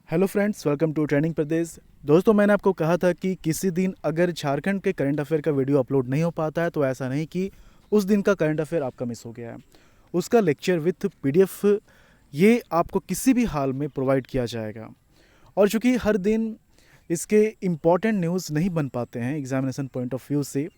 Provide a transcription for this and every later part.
Hello friends, welcome to trending Pradesh. दोस्तों, मैंने आपको कहा था कि किसी दिन अगर झारखंड के करंट अफेयर का वीडियो अपलोड नहीं हो पाता है तो ऐसा नहीं कि उस दिन का करंट अफेयर आपका मिस हो गया है। उसका लेक्चर विथ पीडीएफ ये आपको किसी भी हाल में प्रोवाइड किया जाएगा। और चूँकि हर दिन इसके इम्पॉर्टेंट न्यूज़ नहीं बन पाते हैं एग्जामिनेशन पॉइंट ऑफ व्यू से,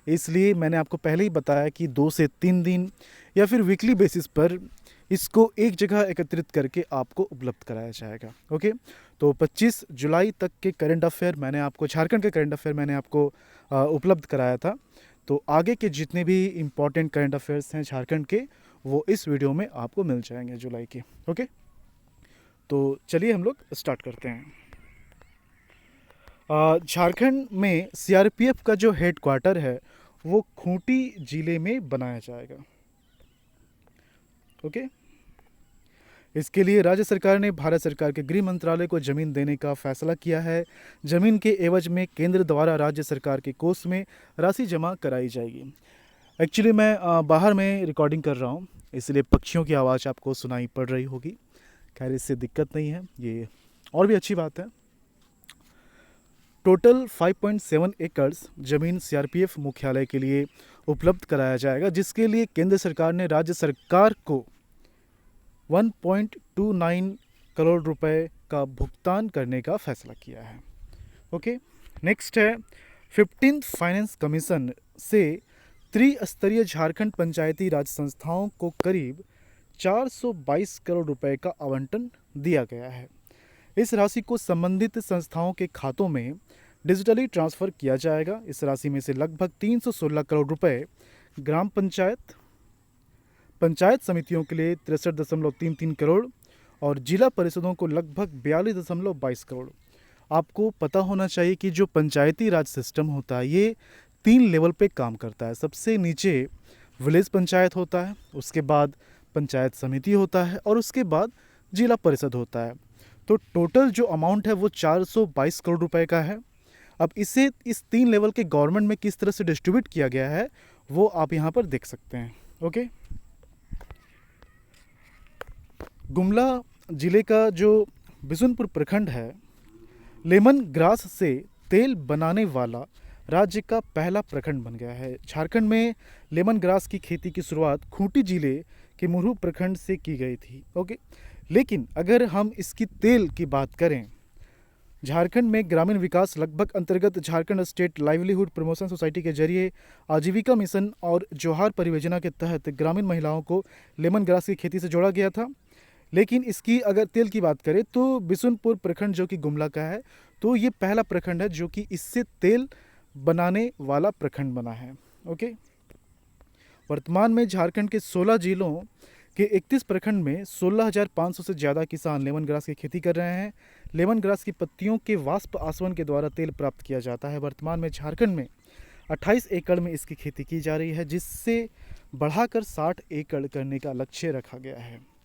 इसलिए मैंने आपको पहले ही बताया कि 2 से 3 दिन या फिर वीकली बेसिस पर इसको एक जगह एकत्रित करके आपको उपलब्ध कराया जाएगा। ओके, तो 25 जुलाई तक के करंट अफेयर मैंने आपको, झारखंड के करंट अफेयर मैंने आपको उपलब्ध कराया था। तो आगे के जितने भी इम्पॉर्टेंट करंट अफेयर्स हैं झारखंड के, वो इस वीडियो में आपको मिल जाएंगे जुलाई के। ओके, तो चलिए हम लोग स्टार्ट करते हैं। झारखंड में सीआरपीएफ का जो हेड क्वार्टर है वो खूंटी जिले में बनाया जाएगा। ओके, इसके लिए राज्य सरकार ने भारत सरकार के गृह मंत्रालय को जमीन देने का फैसला किया है। जमीन के एवज में केंद्र द्वारा राज्य सरकार के कोष में राशि जमा कराई जाएगी। एक्चुअली मैं बाहर में रिकॉर्डिंग कर रहा हूँ, इसलिए पक्षियों की आवाज़ आपको सुनाई पड़ रही होगी। खैर, इससे दिक्कत नहीं है, ये और भी अच्छी बात है। टोटल 5.7 एकड़ जमीन सीआरपीएफ मुख्यालय के लिए उपलब्ध कराया जाएगा, जिसके लिए केंद्र सरकार ने राज्य सरकार को 1.29 करोड़ रुपए का भुगतान करने का फैसला किया है। ओके, नेक्स्ट है 15th फाइनेंस कमीशन से त्रिस्तरीय झारखंड पंचायती राज संस्थाओं को करीब 422 करोड़ रुपए का आवंटन दिया गया है। इस राशि को संबंधित संस्थाओं के खातों में डिजिटली ट्रांसफ़र किया जाएगा। इस राशि में से लगभग 316 करोड़ रुपए ग्राम पंचायत समितियों के लिए 63.33 करोड़ और जिला परिषदों को लगभग 42.22 करोड़। आपको पता होना चाहिए कि जो पंचायती राज सिस्टम होता है ये 3 लेवल पे काम करता है। सबसे नीचे विलेज पंचायत होता है, उसके बाद पंचायत समिति होता है और उसके बाद जिला परिषद होता है। तो टोटल जो अमाउंट है वो 422 करोड़ रुपए का है। अब इसे इस 3 लेवल के गवर्नमेंट में किस तरह से डिस्ट्रीब्यूट किया गया है वो आप यहाँ पर देख सकते हैं। ओके, गुमला जिले का जो बिशुनपुर प्रखंड है, लेमन ग्रास से तेल बनाने वाला राज्य का पहला प्रखंड बन गया है। झारखंड में लेमन ग्रास की खेती की शुरुआत खूंटी जिले के मुरहू प्रखंड से की गई थी। ओके, लेकिन अगर हम इसकी तेल की बात करें, झारखंड में ग्रामीण विकास लगभग अंतर्गत Jharkhand state livelihood promotion society के जरिए आजीविका मिशन और जोहार परियोजना के तहत ग्रामीण महिलाओं को लेमन ग्रास की खेती से जोड़ा गया था। लेकिन इसकी अगर तेल की बात करें तो बिशुनपुर प्रखंड जो कि गुमला का है, तो ये पहला प्रखंड है जो कि इससे तेल बनाने वाला प्रखंड बना है। ओके, वर्तमान में झारखंड के 16 जिलों के 31 प्रखंड में 16,500 से ज़्यादा किसान लेमन ग्रास की खेती कर रहे हैं। लेमन ग्रास की पत्तियों के वाष्प आसवन के द्वारा तेल प्राप्त किया जाता है। वर्तमान में झारखंड में 28 एकड़ में इसकी खेती की जा रही है, जिससे बढ़ाकर 60 एकड़ करने का लक्ष्य रखा गया है।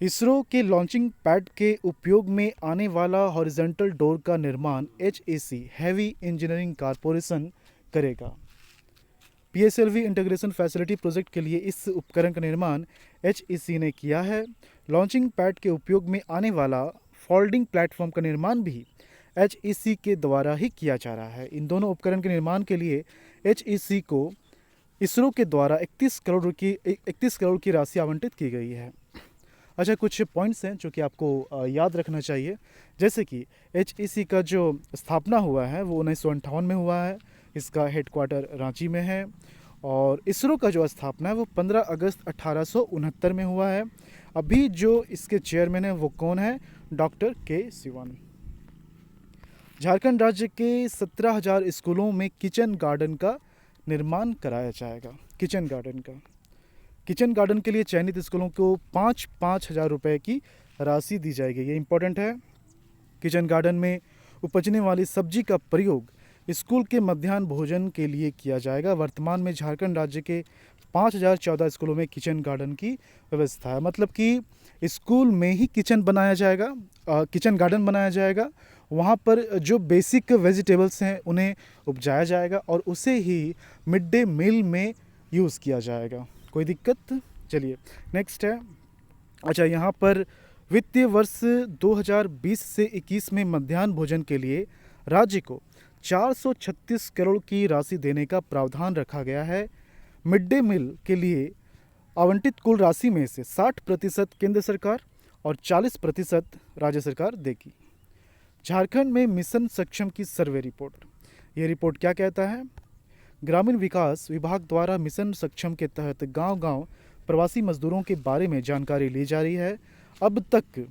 इसरो के लॉन्चिंग पैड के उपयोग में आने वाला हॉरिजॉन्टल डोर का निर्माण HAC हैवी इंजीनियरिंग कॉरपोरेशन करेगा। PSLV इंटीग्रेशन फैसिलिटी प्रोजेक्ट के लिए इस उपकरण का निर्माण HAC ने किया है। लॉन्चिंग पैड के उपयोग में आने वाला फोल्डिंग प्लेटफॉर्म का निर्माण भी HAC के द्वारा ही किया जा रहा है। इन दोनों उपकरण के निर्माण के लिए HAC को इसरो के द्वारा 31 करोड़ की राशि आवंटित की गई है। अच्छा, कुछ पॉइंट्स हैं जो कि आपको याद रखना चाहिए, जैसे कि HAC का जो स्थापना हुआ है वो 1958 में हुआ है। इसका हेडक्वार्टर रांची में है और इसरो का जो स्थापना है वो 15 अगस्त 1869 में हुआ है। अभी जो इसके चेयरमैन है वो कौन है? डॉक्टर के सिवन। झारखंड राज्य के 17,000 स्कूलों में किचन गार्डन का निर्माण कराया जाएगा। किचन गार्डन के लिए चयनित स्कूलों को 5-5 हज़ार रुपये की राशि दी जाएगी। ये इम्पोर्टेंट है। किचन गार्डन में उपजने वाली सब्जी का प्रयोग स्कूल के मध्याह्न भोजन के लिए किया जाएगा। वर्तमान में झारखंड राज्य के 5,014 स्कूलों में किचन गार्डन की व्यवस्था है, मतलब कि स्कूल में ही किचन गार्डन बनाया जाएगा। वहाँ पर जो बेसिक वेजिटेबल्स हैं उन्हें उपजाया जाएगा और उसे ही मिड डे मील में यूज़ किया जाएगा। कोई दिक्कत? चलिए नेक्स्ट है। अच्छा, यहाँ पर वित्तीय वर्ष 2020 से 21 में मध्याह्न भोजन के लिए राज्य को 436 करोड़ की राशि देने का प्रावधान रखा गया है। मिड डे मील के लिए आवंटित कुल राशि में से 60% केंद्र सरकार और 40% राज्य सरकार देगी। झारखंड में मिशन सक्षम की सर्वे रिपोर्ट। ये रिपोर्ट क्या कहता है? ग्रामीण विकास विभाग द्वारा मिशन सक्षम के तहत गांव-गांव प्रवासी मजदूरों के बारे में जानकारी ली जा रही है। अब तक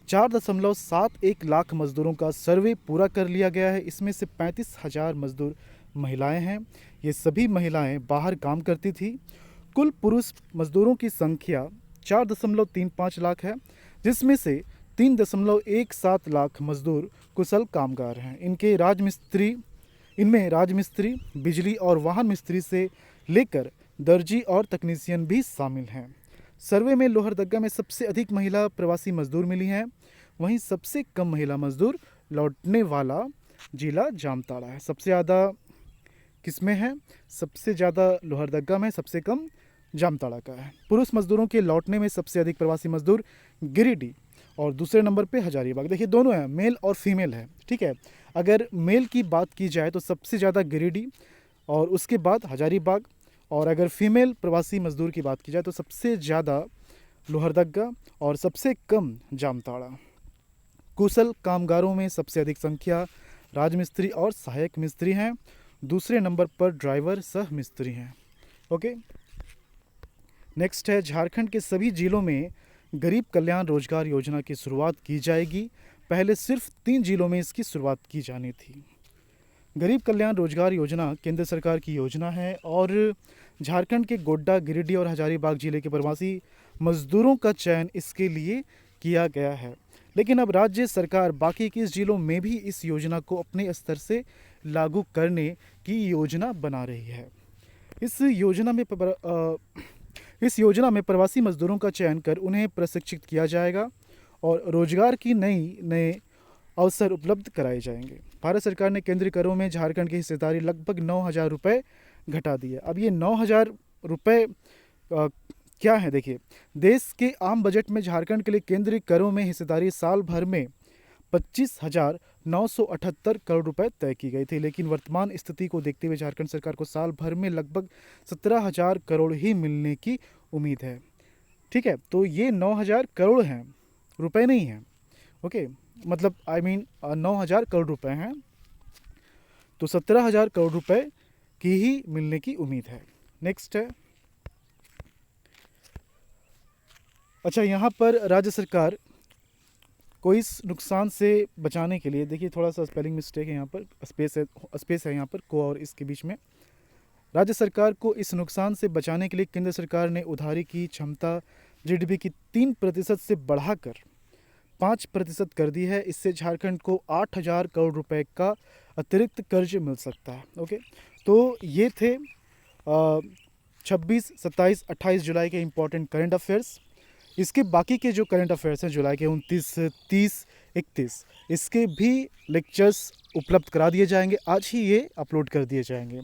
4.71 लाख मजदूरों का सर्वे पूरा कर लिया गया है। इसमें से 35,000 मजदूर महिलाएं हैं। ये सभी महिलाएं बाहर काम करती थी। कुल पुरुष मजदूरों की संख्या 4.35 लाख है, जिसमें से 3.17 लाख मजदूर कुशल कामगार हैं। इनमें राजमिस्त्री, बिजली और वाहन मिस्त्री से लेकर दर्जी और तकनीशियन भी शामिल हैं। सर्वे में लोहरदगा में सबसे अधिक महिला प्रवासी मजदूर मिली हैं, वहीं सबसे कम महिला मजदूर लौटने वाला जिला जामताड़ा है। सबसे ज़्यादा किसमें है? सबसे ज़्यादा लोहरदगा में, सबसे कम जामताड़ा का है। पुरुष मजदूरों के लौटने में सबसे अधिक प्रवासी मजदूर गिरिडीह और दूसरे नंबर पे हजारीबाग। देखिए दोनों हैं, मेल और फीमेल है, ठीक है। अगर मेल की बात की जाए तो सबसे ज़्यादा गिरिडीह और उसके बाद हजारीबाग, और अगर फीमेल प्रवासी मजदूर की बात की जाए तो सबसे ज़्यादा लोहरदगा और सबसे कम जामताड़ा। कुशल कामगारों में सबसे अधिक संख्या राजमिस्त्री और सहायक मिस्त्री हैं। दूसरे नंबर पर ड्राइवर सह मिस्त्री हैं। ओके, नेक्स्ट है झारखंड के सभी जिलों में गरीब कल्याण रोजगार योजना की शुरुआत की जाएगी। पहले सिर्फ 3 जिलों में इसकी शुरुआत की जानी थी। गरीब कल्याण रोजगार योजना केंद्र सरकार की योजना है और झारखंड के गोड्डा, गिरिडीह और हजारीबाग जिले के प्रवासी मजदूरों का चयन इसके लिए किया गया है। लेकिन अब राज्य सरकार बाकी 21 जिलों में भी इस योजना को अपने स्तर से लागू करने की योजना बना रही है। इस योजना में प्रवासी मजदूरों का चयन कर उन्हें प्रशिक्षित किया जाएगा और रोजगार की नए अवसर उपलब्ध कराए जाएंगे। भारत सरकार ने केंद्रीय करों में झारखंड की हिस्सेदारी लगभग 9,000 रुपये घटा दी है। अब ये 9,000 रुपये क्या है? देखिए, देश के आम बजट में झारखंड के लिए केंद्रीय करों में हिस्सेदारी साल भर में 25,978 करोड़ रुपए तय की गई थी, लेकिन वर्तमान स्थिति को देखते हुए झारखंड सरकार को साल भर में लगभग 17,000 करोड़ ही मिलने की उम्मीद है। ठीक है, तो ये 9,000 करोड़ हैं, रुपए नहीं हैं। ओके, मतलब 9,000 करोड़ रुपए हैं, तो 17,000 करोड़ रुपए की ही मिलने की उम्मीद है। नेक्स्ट है, अच्छा, यहाँ पर राज्य सरकार को इस नुकसान से बचाने के लिए, देखिए थोड़ा सा स्पेलिंग मिस्टेक है यहाँ पर, स्पेस है यहाँ पर को और इसके बीच में। राज्य सरकार को इस नुकसान से बचाने के लिए केंद्र सरकार ने उधारी की क्षमता जीडीपी की 3% से बढ़ाकर 5% कर दी है। इससे झारखंड को 8,000 करोड़ रुपए का अतिरिक्त कर्ज मिल सकता है। ओके, तो ये थे 26, 27, 28 जुलाई के इम्पोर्टेंट करंट अफेयर्स। इसके बाकी के जो करंट अफेयर्स हैं जुलाई के 29, 30, 31, इसके भी लेक्चर्स उपलब्ध करा दिए जाएंगे। आज ही ये अपलोड कर दिए जाएंगे।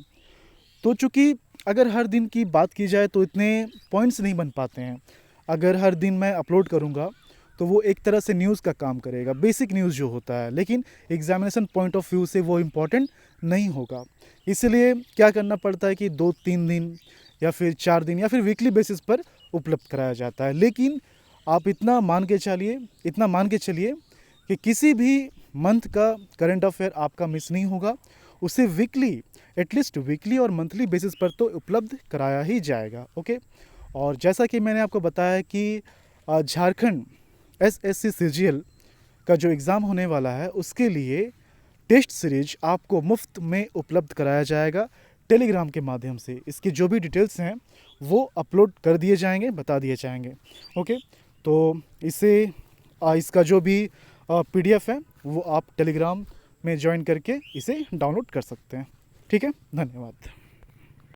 तो चूँकि अगर हर दिन की बात की जाए तो इतने पॉइंट्स नहीं बन पाते हैं। अगर हर दिन मैं अपलोड करूँगा तो वो एक तरह से न्यूज़ का काम करेगा, बेसिक न्यूज़ जो होता है, लेकिन एग्जामिनेशन पॉइंट ऑफ व्यू से वो इम्पॉर्टेंट नहीं होगा। इसलिए क्या करना पड़ता है कि 2-3 दिन या फिर 4 दिन या फिर वीकली बेसिस पर उपलब्ध कराया जाता है। लेकिन आप इतना मान के चलिए कि किसी भी मंथ का करंट अफेयर आपका मिस नहीं होगा। उसे वीकली, एटलीस्ट वीकली और मंथली बेसिस पर तो उपलब्ध कराया ही जाएगा। ओके, और जैसा कि मैंने आपको बताया कि झारखंड SSC CGL का जो एग्ज़ाम होने वाला है उसके लिए टेस्ट सीरीज आपको मुफ्त में उपलब्ध कराया जाएगा टेलीग्राम के माध्यम से। इसकी जो भी डिटेल्स हैं वो अपलोड कर दिए जाएंगे, बता दिए जाएंगे। ओके, तो इसका जो भी PDF है वो आप टेलीग्राम में ज्वाइन करके इसे डाउनलोड कर सकते हैं। ठीक है, धन्यवाद।